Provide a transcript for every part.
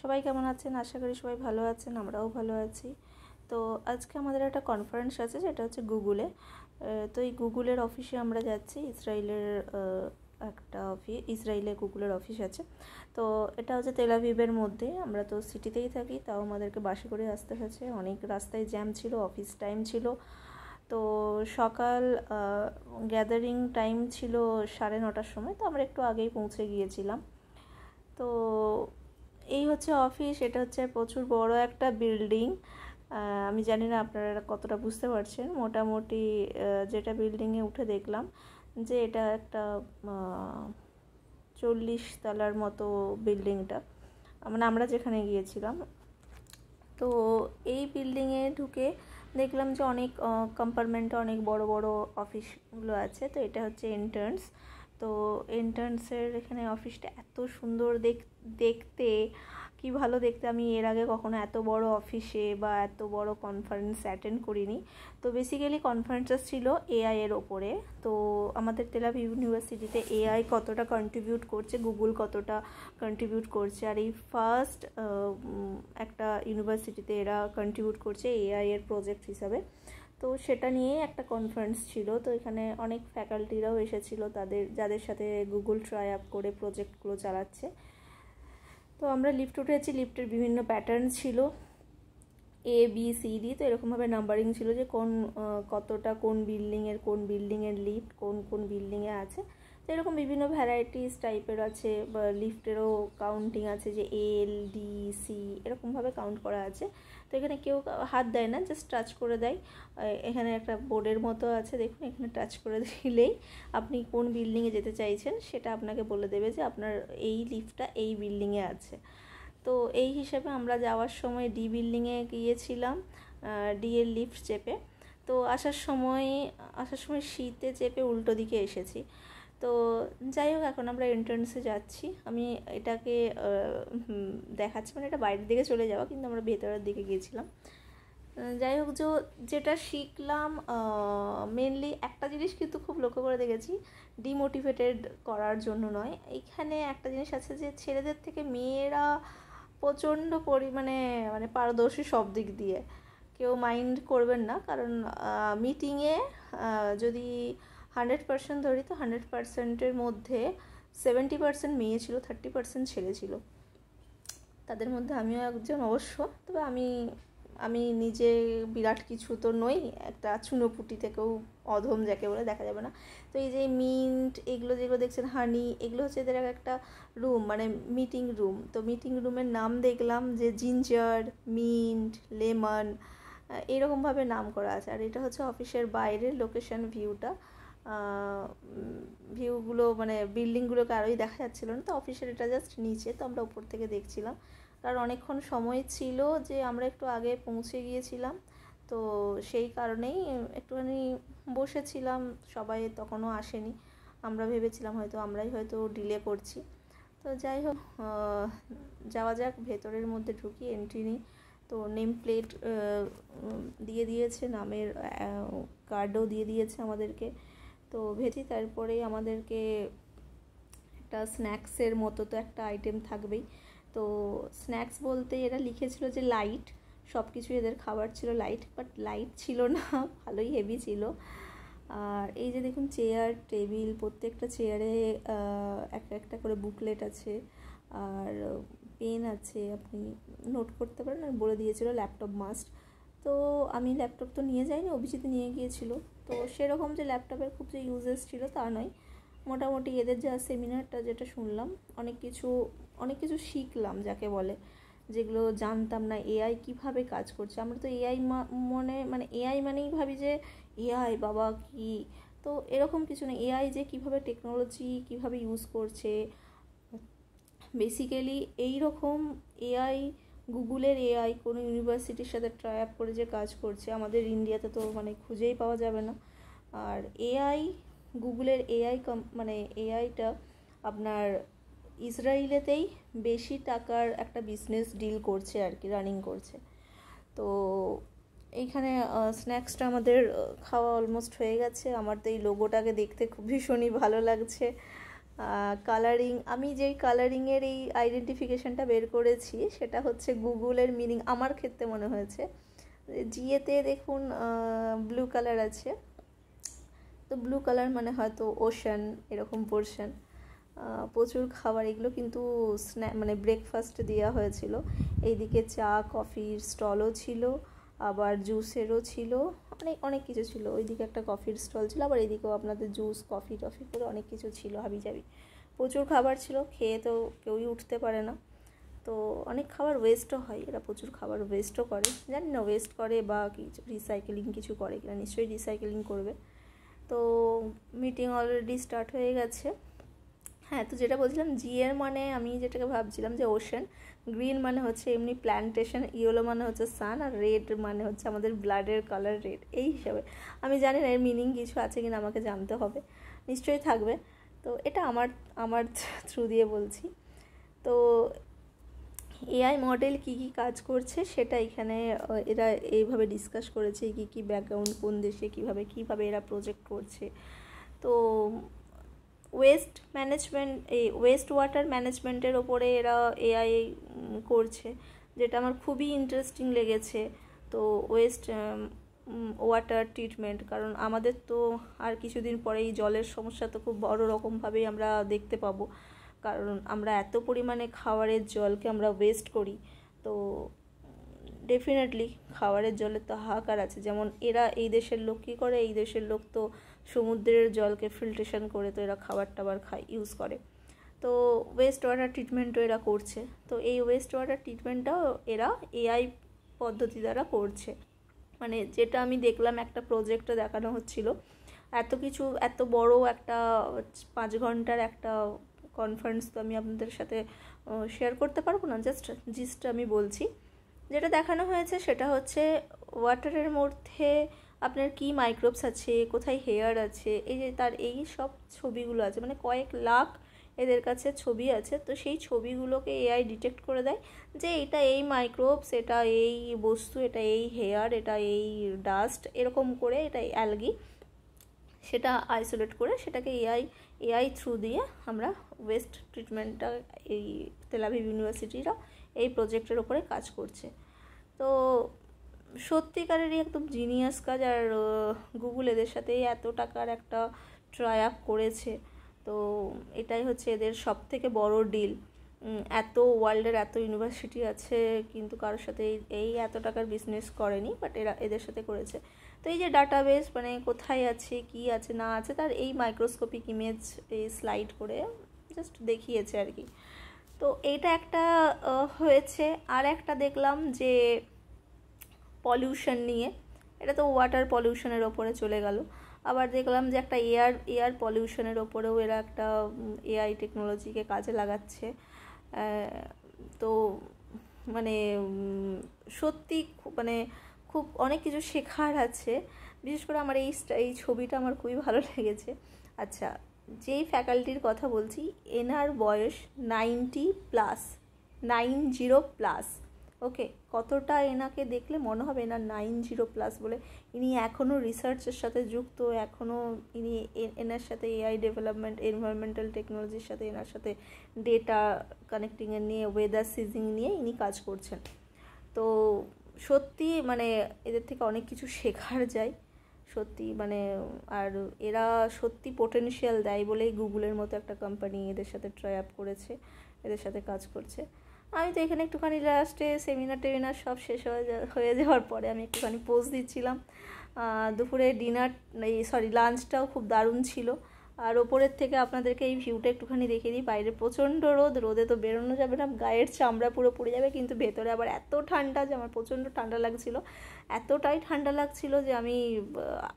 সবাই কেমন আছেন? আশা করি সবাই ভালো আছেন, আমরাও ভালো আছি। তো আজকে আমাদের একটা কনফারেন্স আছে, যেটা হচ্ছে গুগলে। তো এই গুগলের অফিসে আমরা যাচ্ছি। ইসরায়েলের একটা অফিস, ইসরায়েলে গুগলের অফিস আছে। তো এটা হচ্ছে তেল আভিভের মধ্যে। আমরা তো সিটিতেই থাকি, তাও আমাদেরকে বাসে করে আসতে হয়েছে। অনেক রাস্তায় জ্যাম ছিল, অফিস টাইম ছিল। তো সকাল গ্যাদারিং টাইম ছিল 9:30টার সময়, তো আমরা একটু আগেই পৌঁছে গিয়েছিলাম। তো এই হচ্ছে অফিস। এটা হচ্ছে প্রচুর বড় একটা বিল্ডিং। আমি জানি না আপনারা কতটা বুঝতে পারছেন। মোটামুটি যেটা বিল্ডিংয়ে উঠে দেখলাম যে এটা একটা 40 তলার মতো বিল্ডিংটা, মানে আমরা যেখানে গিয়েছিলাম। তো এই বিল্ডিংয়ে ঢুকে দেখলাম যে অনেক কম্পার্টমেন্টে অনেক বড় বড় অফিসগুলো আছে। তো এটা হচ্ছে এন্ট্রান্স। তো এন্ট্রান্সের এখানে অফিসটা এত সুন্দর দেখতে, কি ভালো দেখতে। আমি এর আগে কখনো এত বড় অফিসে বা এত বড় কনফারেন্স অ্যাটেন্ড করিনি। তো বেসিক্যালি কনফারেন্সটা ছিল এআই এর ওপরে। তো আমাদের তেল আভিভ ইউনিভার্সিটিতে এআই কতটা কন্ট্রিবিউট করছে, গুগল কতটা কন্ট্রিবিউট করছে, আর এই ফার্স্ট একটা ইউনিভার্সিটিতে এরা কন্ট্রিবিউট করছে এআই এর প্রজেক্ট হিসাবে। তো সেটা নিয়ে একটা কনফারেন্স ছিল। তো এখানে অনেক ফ্যাকাল্টিরাও এসেছিলো, যাদের সাথে গুগল ট্রাই আপ করে প্রজেক্টগুলো চালাচ্ছে। তো আমরা লিফট উঠেছি। লিফটের বিভিন্ন প্যাটার্ন ছিল, ABCD। তো এরকমভাবে নাম্বারিং ছিল যে কতটা কোন বিল্ডিংয়ের লিফট কোন বিল্ডিংয়ে আছে। তো এরকম বিভিন্ন ভ্যারাইটিস টাইপের আছে, বা লিফটেরও কাউন্টিং আছে যে LDC এরকমভাবে কাউন্ট করা আছে। তো এখানে কেউ হাত দেয় না, জাস্ট টাচ করে দেয়। এখানে একটা বোর্ডের মতো আছে, দেখুন, এখানে টাচ করে দিলেই আপনি কোন বিল্ডিংয়ে যেতে চাইছেন সেটা আপনাকে বলে দেবে যে আপনার এই লিফটটা এই বিল্ডিংয়ে আছে। তো এই হিসেবে আমরা যাওয়ার সময় ডি বিল্ডিংয়ে গিয়েছিলাম, ডি এর লিফট চেপে। তো আসার সময় শীতে চেপে উল্টো দিকে এসেছি। তো যাই হোক, এখন আমরা এন্ট্রান্সে যাচ্ছি। আমি এটাকে দেখাচ্ছি, মানে এটা বাইরের দিকে চলে যাওয়া, কিন্তু আমরা ভেতরের দিকে গিয়েছিলাম। যাই হোক, যেটা শিখলাম, মেনলি একটা জিনিস কিন্তু খুব লক্ষ্য করে দেখেছি, ডিমোটিভেটেড করার জন্য নয়। এইখানে একটা জিনিস আছে যে ছেলেদের থেকে মেয়েরা প্রচণ্ড পরিমাণে মানে পারদর্শী সব দিক দিয়ে। কেউ মাইন্ড করবেন না, কারণ মিটিংয়ে যদি 100% ধরি, তো 100%-এর মধ্যে 70% মেয়ে ছিল, 30% ছেলে ছিল। তাদের মধ্যে আমিও একজন অবশ্য। তবে আমি নিজে বিরাট কিছু তো নই, একটা চুনোপুটি থেকেও অধম যাকে বলে দেখা যাবে না। তো এই যে মিন্ট, এগুলো যেগুলো দেখছেন, হানি, এগুলো হচ্ছে এদের একটা রুম, মানে মিটিং রুম। তো মিটিং রুমের নাম দেখলাম যে জিঞ্জার, মিন্ট, লেমন, এরকমভাবে নাম করা আছে। আর এটা হচ্ছে অফিসের বাইরের লোকেশন ভিউগুলো, মানে বিল্ডিংগুলোকে আরোই দেখা যাচ্ছিলো না। তো অফিসের এটা জাস্ট নিচে, তো আমরা উপর থেকে দেখছিলাম। কারণ অনেকক্ষণ সময় ছিল যে আমরা একটু আগে পৌঁছে গিয়েছিলাম, তো সেই কারণেই একটুখানি বসেছিলাম। সবাই তখনও আসেনি, আমরা ভেবেছিলাম আমরাই হয়তো ডিলে করছি। তো যাই হোক, যাওয়া যাক, ভেতরের মধ্যে ঢুকি, এন্ট্রি নিই। তো নেম প্লেট দিয়ে দিয়েছে, নামের কার্ডও দিয়ে দিয়েছে আমাদেরকে। তো ভেজি, তারপরেই আমাদেরকে একটা স্ন্যাক্সের মতো তো একটা আইটেম থাকবেই। তো স্ন্যাক্স বলতে এরা লিখেছিল যে লাইট, সব কিছু এদের খাবার ছিল লাইট, বাট লাইট ছিল না, ভালোই হেভি ছিল। আর এই যে দেখুন, চেয়ার টেবিল, প্রত্যেকটা চেয়ারে একটা করে বুকলেট আছে, আর পেন আছে, আপনি নোট করতে পারেন। আর বলে দিয়েছিল ল্যাপটপ মাস্ট। তো আমি ল্যাপটপ তো নিয়ে যাইনি, অভিজিৎ নিয়ে গিয়েছিল। তো সেরকম যে ল্যাপটপের খুব যে ইউজেস ছিল তা নয়। মোটামুটি এদের যা সেমিনারটা যেটা শুনলাম, অনেক কিছু শিখলাম যাকে বলে, যেগুলো জানতাম না। এআই কিভাবে কাজ করছে। আমরা তো এআই মানে এআই মানেই ভাবি যে এআই বাবা কি, তো এরকম কিছু না। এআই যে কিভাবে টেকনোলজি কিভাবে ইউজ করছে, বেসিক্যালি এইরকম এআই, গুগলের এআই কোনো ইউনিভার্সিটির সাথে ট্রাই আপ করে যে কাজ করছে, আমাদের ইন্ডিয়াতে তো মানে খুঁজেই পাওয়া যাবে না। আর এআই, গুগলের এআই মানে এআইটা আপনার ইসরায়েলেতেই বেশি টাকার একটা বিজনেস ডিল করছে আর কি, রানিং করছে। তো এইখানে স্ন্যাক্সটা আমাদের খাওয়া অলমোস্ট হয়ে গেছে। আমার তো এই লোগোটাকে দেখতে খুব ভীষণই ভালো লাগছে। কালারিং, আমি যেই কালারিংয়ের এই আইডেন্টিফিকেশানটা বের করেছি সেটা হচ্ছে গুগলের মিনিং আমার ক্ষেত্রে মনে হয়েছে। জিএতে দেখুন ব্লু কালার আছে, তো ব্লু কালার মানে হয়তো ওশান এরকম পোর্শন। প্রচুর খাবার, এগুলো কিন্তু মানে ব্রেকফাস্ট দেওয়া হয়েছিল। এইদিকে চা কফির স্টলও ছিল, আবার জুসেরও ছিল, অনেক কিছু ছিল। ওইদিকে একটা কফির স্টল ছিল, আবার এইদিকেও আপনাদের জুস কফি টফি করে অনেক কিছু ছিল হাবিজাবি। প্রচুর খাবার ছিল, খেয়ে তো কেউই উঠতে পারে না। তো অনেক খাবার ওয়েস্টও হয়, এরা প্রচুর খাবার ওয়েস্টও করে, জানি না ওয়েস্ট করে বা কিছু রিসাইকেলিং কিছু করে কিনা, নিশ্চয়ই রিসাইকেলিং করবে। তো মিটিং অলরেডি স্টার্ট হয়ে গেছে। হ্যাঁ, তো যেটা বলছিলাম, জিএর মানে আমি যেটাকে ভাবছিলাম যে ওশান, গ্রিন মানে হচ্ছে এমনি প্ল্যান্টেশন, ইয়েলো মানে হচ্ছে সান, আর রেড মানে হচ্ছে আমাদের ব্লাডের কালার রেড। এই হিসাবে আমি জানি না এর মিনিং কিছু আছে কিনা, আমাকে জানতে হবে, নিশ্চয়ই থাকবে। তো এটা আমার থ্রু দিয়ে বলছি। তো এআই মডেল কী কী কাজ করছে সেটা এখানে এরা এইভাবে ডিসকাস করেছে, কী কী ব্যাকগ্রাউন্ড, কোন দেশে কীভাবে এরা প্রজেক্ট করছে। তো ওয়েস্ট ম্যানেজমেন্ট, এই ওয়েস্ট ওয়াটার ম্যানেজমেন্টের ওপরে এরা এআই করছে, যেটা আমার খুবই ইন্টারেস্টিং লেগেছে। তো ওয়েস্ট ওয়াটার ট্রিটমেন্ট, কারণ আমাদের তো আর কিছুদিন পরেই জলের সমস্যা তো খুব বড় রকমভাবেই আমরা দেখতে পাবো, কারণ আমরা এত পরিমাণে খাবারের জলকে আমরা ওয়েস্ট করি। তো ডেফিনেটলি খাবারের জলের তো হাহাকার আছে। যেমন এরা, এই দেশের লোক কী করে, এই দেশের লোক তো সমুদ্রের জলকে ফিল্ট্রেশন করে তো এরা খাবার টাবার ইউজ করে। তো ওয়েস্ট ওয়াটার ট্রিটমেন্টও এরা করছে। তো এই ওয়েস্ট ওয়াটার ট্রিটমেন্টটাও এরা এআই পদ্ধতি দ্বারা করছে। মানে যেটা আমি দেখলাম, একটা প্রজেক্টে দেখানো হচ্ছিল, এত বড় একটা 5 ঘন্টার একটা কনফারেন্স তো আমি আপনাদের সাথে শেয়ার করতে পারবো না, জিস্ট আমি বলছি। যেটা দেখানো হয়েছে সেটা হচ্ছে ওয়াটারের মধ্যে আপনার কি মাইক্রোবস আছে, কোথায় হেয়ার আছে, এই যে তার এই সব ছবিগুলো আছে, মানে কয়েক লাখ এদের কাছে ছবি আছে। তো সেই ছবিগুলোকে এআই ডিটেক্ট করে দেয় যে এটা এই মাইক্রোবস, এটা এই বস্তু, এটা এই হেয়ার, এটা এই ডাস্ট, এরকম করে এটা অ্যালগি, সেটা আইসোলেট করে সেটাকে এআই থ্রু দিয়ে আমরা ওয়েস্ট ট্রিটমেন্টটা, এই তেল আভিভ ইউনিভার্সিটিরা এই প্রজেক্টের ওপরে কাজ করছে। তো সত্যিকারেরই একদম জিনিয়াস কাজ। আর গুগল এদের সাথে এত টাকার একটা ট্রাই আপ করেছে, তো এটাই হচ্ছে এদের সব থেকে বড় ডিল। এত ওয়ার্ল্ডের এত ইউনিভার্সিটি আছে, কিন্তু কারোর সাথে এই এত টাকার বিজনেস করেনি, বাট এদের সাথে করেছে। তো এই যে ডাটাবেস, মানে কোথায় আছে, কি আছে না আছে, তার এই মাইক্রোস্কোপিক ইমেজ এই স্লাইড করে জাস্ট দেখিয়েছে আর কি। তো এইটা একটা হয়েছে। আর একটা দেখলাম যে পলিউশন নিয়ে, এটা তো ওয়াটার পলিউশনের ওপরে চলে গেল। আবার দেখলাম যে একটা এয়ার পলিউশনের ওপরেও এরা একটা এআই টেকনোলজিকে কাজে লাগাচ্ছে। তো মানে সত্যি মানে খুব অনেক কিছু শেখার আছে। বিশেষ করে আমার এই ছবিটা আমার খুবই ভালো লেগেছে। আচ্ছা, যেই ফ্যাকাল্টির কথা বলছি, এনার বয়স 90+, ওকে, কতটা এনাকে দেখলে মনে হবে এনার 90+ বলে। ইনি এখনও রিসার্চের সাথে যুক্ত, এখনও ইনি এনার সাথে এআই ডেভেলপমেন্ট, এনভায়রনমেন্টাল টেকনোলজির সাথে, এনার সাথে ডেটা কানেক্টিংয়ের নিয়ে, ওয়েদার সিজিং নিয়ে ইনি কাজ করছেন। তো সত্যি মানে এদের থেকে অনেক কিছু শেখার যায় সত্যি, মানে আর এরা সত্যি পোটেনশিয়াল দেয় বলেই গুগলের মতো একটা কোম্পানি এদের সাথে ট্রাই আপ করেছে, এদের সাথে কাজ করছে। আমি তো এখানে একটুখানি লাস্টে সেমিনার সব শেষ হয়ে যাওয়ার পরে আমি একটুখানি পোজ দিচ্ছিলাম। দুপুরে লাঞ্চটাও খুব দারুণ ছিল। আর ওপরের থেকে আপনাদেরকে এই ভিউটা একটুখানি দেখিয়ে দিই। বাইরে প্রচণ্ড রোদে তো বেরোনো যাবে না, গায়ের চামড়া পুরো পড়ে যাবে, কিন্তু ভেতরে আবার এত ঠান্ডা যে আমার প্রচণ্ড ঠান্ডা লাগছিল। এতটাই ঠান্ডা লাগছিল যে আমি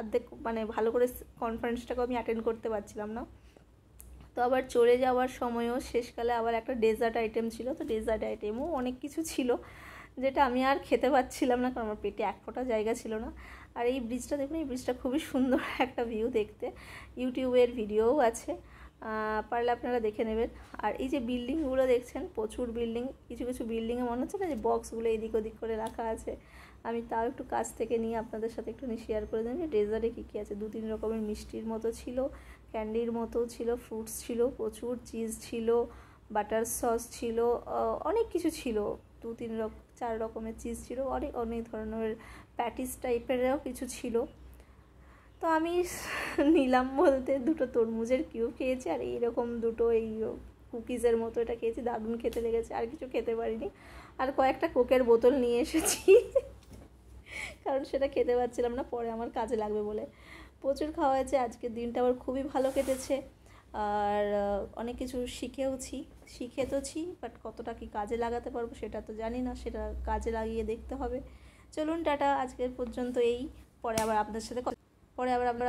অর্ধেক মানে ভালো করে কনফারেন্সটাকেও আমি অ্যাটেন্ড করতে পারছিলাম না। তো আবার চলে যাওয়ার সময়ও শেষকালে আবার একটা ডেজার্ট আইটেম ছিল, তো ডেজার্ট আইটেমও অনেক কিছু ছিল যেটা আমি আর খেতে পারছিলাম না, কারণ আমার পেটে এক ফোঁটা জায়গা ছিল না। আর এই ব্রিজটা দেখুন, এই ব্রিজটা খুবই সুন্দর একটা ভিউ দেখতে, ইউটিউবের ভিডিওও আছে, পারলে আপনারা দেখে নেবেন। আর এই যে বিল্ডিংগুলো দেখছেন, প্রচুর বিল্ডিং, কিছু কিছু বিল্ডিংয়ে মনে হচ্ছে না যে বক্সগুলো এদিক ওদিক করে রাখা আছে। আমি তাও একটু কাছ থেকে নিয়ে আপনাদের সাথে একটুখানি শেয়ার করে দিন যে ডেজার্টে কী কী আছে। 2-3 রকমের মিষ্টির মতো ছিল, ক্যান্ডির মতো ছিল, ফ্রুটস ছিল, প্রচুর চিজ ছিল, বাটার সস ছিল, অনেক কিছু ছিল, 4 রকমের চিজ ছিল, অনেক অনেক ধরনের প্যাটিস টাইপেরও কিছু ছিল। তো আমি নিলাম বলতে 2টো তরমুজের কিউব খেয়েছি, আর এইরকম 2টো এই কুকিজের মতো এটা খেয়েছি, দারুণ খেতে লেগেছে, আর কিছু খেতে পারিনি। আর কয়েকটা কোকের বোতল নিয়ে এসেছি কারণ সেটা খেতে পারছিলাম না, পরে আমার কাজে লাগবে বলে। প্রচুর খাওয়া হয়েছে, আজকের দিনটা আমার খুবই ভালো কেটেছে, আর অনেক কিছু শিখেছি, বাট কতটা কি কাজে লাগাতে পারবো সেটা তো জানি না, সেটা কাজে লাগিয়ে দেখতে হবে। চলুন টাটা, আজকের পর্যন্ত এই। পরে আবার আপনার